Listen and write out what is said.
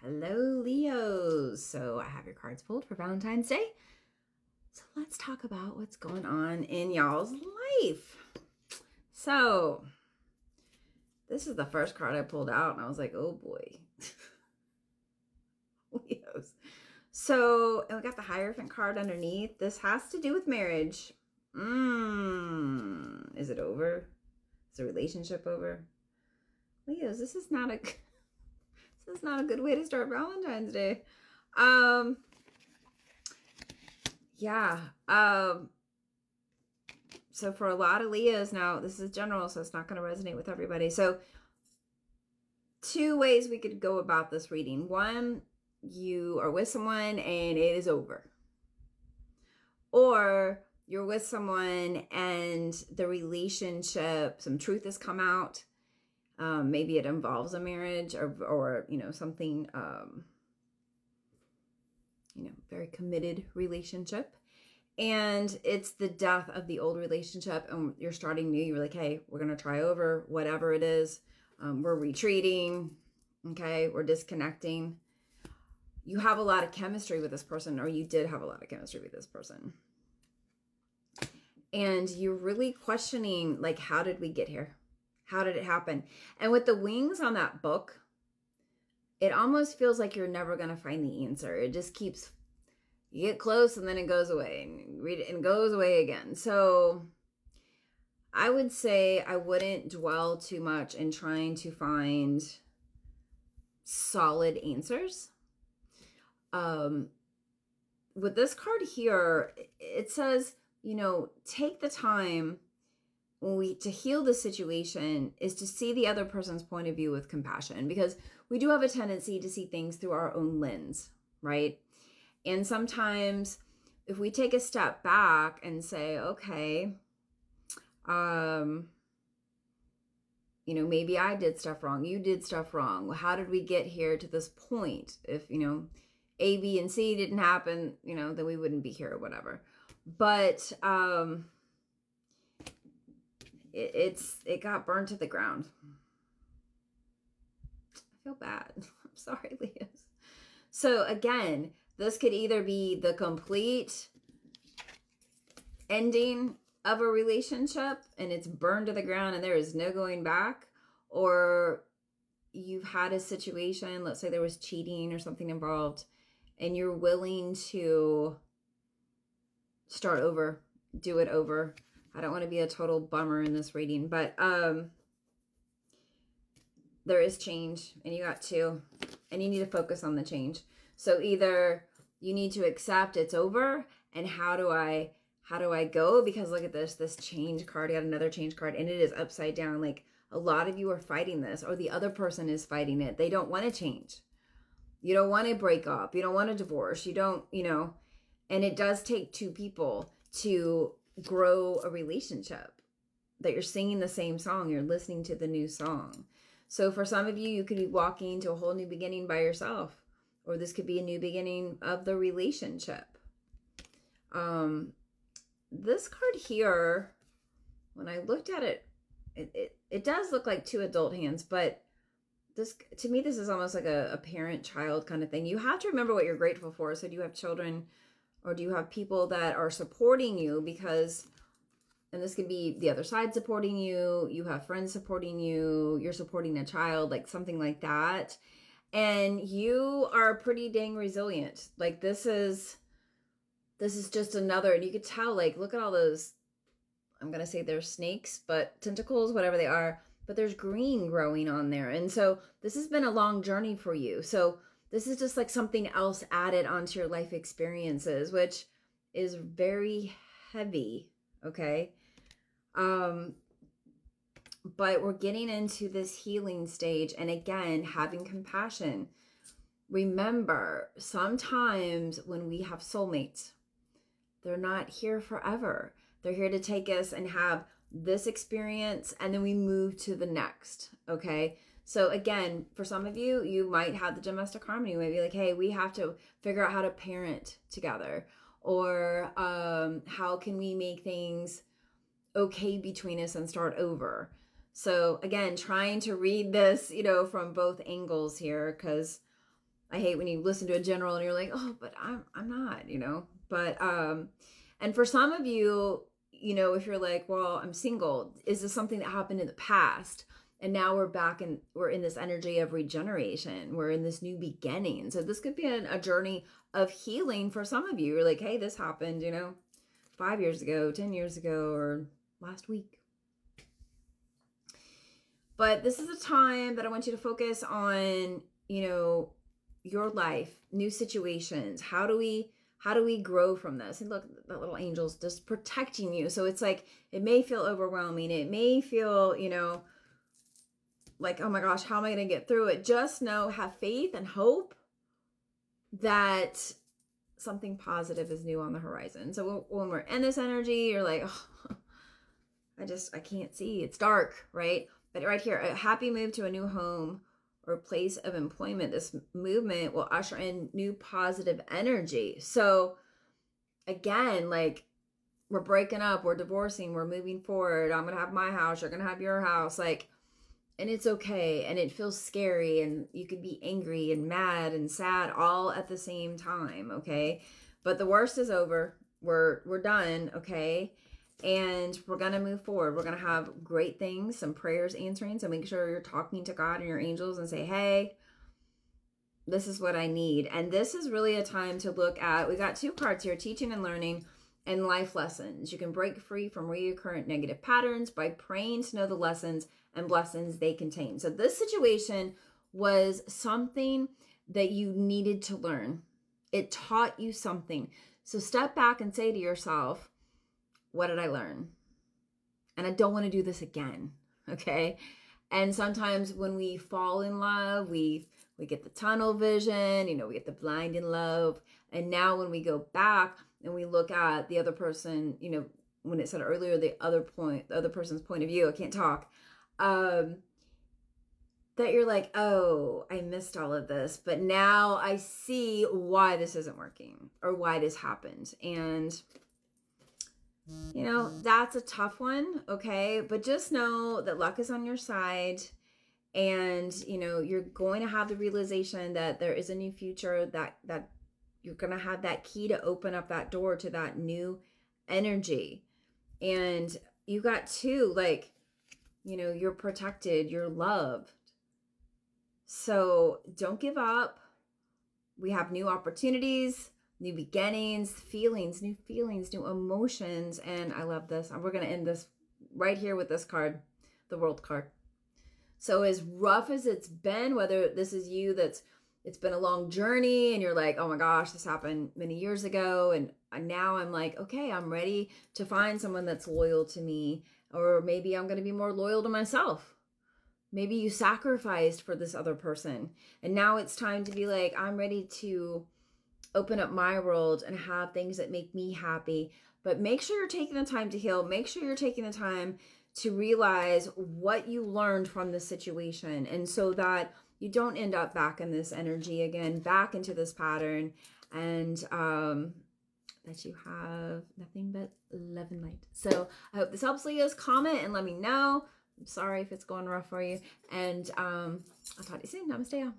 Hello, Leos. So I have your cards pulled for Valentine's Day. So let's talk about what's going on in y'all's life. So this is the first card I pulled out, and I was like, oh boy. Leos. So, and we got the Hierophant card underneath. This has to do with marriage. Is it over? Is the relationship over? Leos, this is not a good way to start Valentine's Day. Yeah. So for a lot of Leos, now this is general, so it's not going to resonate with everybody. So two ways we could go about this reading. One, you are with someone and it is over. Or you're with someone and the relationship, some truth has come out. Maybe it involves a marriage or something, very committed relationship. And it's the death of the old relationship and you're starting new. You're like, hey, we're going to try over whatever it is. We're retreating. Okay. We're disconnecting. You have a lot of chemistry with this person, or you did have a lot of chemistry with this person. And you're really questioning, like, how did we get here? How did it happen? And with the wings on that book, it almost feels like you're never going to find the answer. It just keeps, you get close and then it goes away and you read it and it goes away again. So I would say I wouldn't dwell too much in trying to find solid answers. With this card here, it says, take the time to heal the situation is to see the other person's point of view with compassion, because we do have a tendency to see things through our own lens, right? And sometimes if we take a step back and say, okay, maybe I did stuff wrong. You did stuff wrong. Well, how did we get here to this point? If, A, B, and C didn't happen, then we wouldn't be here or whatever. But it got burned to the ground. I feel bad. I'm sorry, Leos. So again, this could either be the complete ending of a relationship and it's burned to the ground and there is no going back, or you've had a situation, let's say there was cheating or something involved, and you're willing to start over, do it over. I don't want to be a total bummer in this reading, but there is change and you got to, and you need to focus on the change. So either you need to accept it's over, and how do I go? Because look at this change card. You got another change card and it is upside down. Like, a lot of you are fighting this, or the other person is fighting it. They don't want to change. You don't want to break up. You don't want to divorce. You don't, and it does take two people to grow a relationship, that you're singing the same song. You're listening to the new song. So for some of you, you could be walking to a whole new beginning by yourself, or this could be a new beginning of the relationship. This card here, when I looked at it, it does look like two adult hands, but this, to me, this is almost like a parent-child kind of thing. You have to remember what you're grateful for. So do you have children, or do you have people that are supporting you? Because, and this could be the other side supporting you, you have friends supporting you, you're supporting a child, like something like that. And you are pretty dang resilient. Like, this is just another, and you could tell, like, look at all those, I'm going to say they're snakes, but tentacles, whatever they are, but there's green growing on there. And so this has been a long journey for you. So this is just like something else added onto your life experiences, which is very heavy. Okay. But we're getting into this healing stage. And again, having compassion. Remember, sometimes when we have soulmates, they're not here forever. They're here to take us and have this experience, and then we move to the next. Okay. So again, for some of you, you might have the domestic harmony. You might be like, hey, we have to figure out how to parent together, or how can we make things okay between us and start over. So again, trying to read this, from both angles here, because I hate when you listen to a general and you're like, oh, but I'm not, But and for some of you, if you're like, well, I'm single, is this something that happened in the past? And now we're back and we're in this energy of regeneration. We're in this new beginning. So this could be a journey of healing for some of you. You're like, hey, this happened, 5 years ago, 10 years ago, or last week. But this is a time that I want you to focus on, your life, new situations. How do we grow from this? And look, that little angel's just protecting you. So it's like, it may feel overwhelming. It may feel, like, oh my gosh, how am I going to get through it? Just know, have faith and hope that something positive is new on the horizon. So when we're in this energy, you're like, oh, I can't see. It's dark, right? But right here, a happy move to a new home or place of employment. This movement will usher in new positive energy. So again, like, we're breaking up, we're divorcing, we're moving forward. I'm going to have my house, you're going to have your house. Like, and it's okay. And it feels scary. And you could be angry and mad and sad all at the same time. Okay. But the worst is over. We're done. Okay. And we're going to move forward. We're going to have great things, some prayers answering. So make sure you're talking to God and your angels and say, hey, this is what I need. And this is really a time to look at, we got 2 cards here, teaching and learning and life lessons. You can break free from recurrent negative patterns by praying to know the lessons and blessings they contain. So this situation was something that you needed to learn. It taught you something. So step back and say to yourself, what did I learn? And I don't want to do this again. Okay. And sometimes when we fall in love, we get the tunnel vision, we get the blinding love. And now when we go back and we look at the other person, when it said earlier, the other person's point of view, I can't talk, that you're like, oh, I missed all of this, but now I see why this isn't working or why this happened. And that's a tough one. Okay. But just know that luck is on your side. And, you're going to have the realization that there is a new future, that you're going to have that key to open up that door to that new energy. And you got 2, like, you're protected, you're loved. So don't give up. We have new opportunities, new beginnings, new feelings, new emotions. And I love this. And we're going to end this right here with this card, the World card. So as rough as it's been, whether this is you it's been a long journey and you're like, oh my gosh, this happened many years ago. And now I'm like, okay, I'm ready to find someone that's loyal to me. Or maybe I'm going to be more loyal to myself. Maybe you sacrificed for this other person. And now it's time to be like, I'm ready to open up my world and have things that make me happy. But make sure you're taking the time to heal. Make sure you're taking the time to realize what you learned from this situation. And so that you don't end up back in this energy again, back into this pattern, and that you have nothing but love and light. So I hope this helps, Leos. Comment and let me know. I'm sorry if it's going rough for you. And I'll talk to you soon. Namaste, y'all.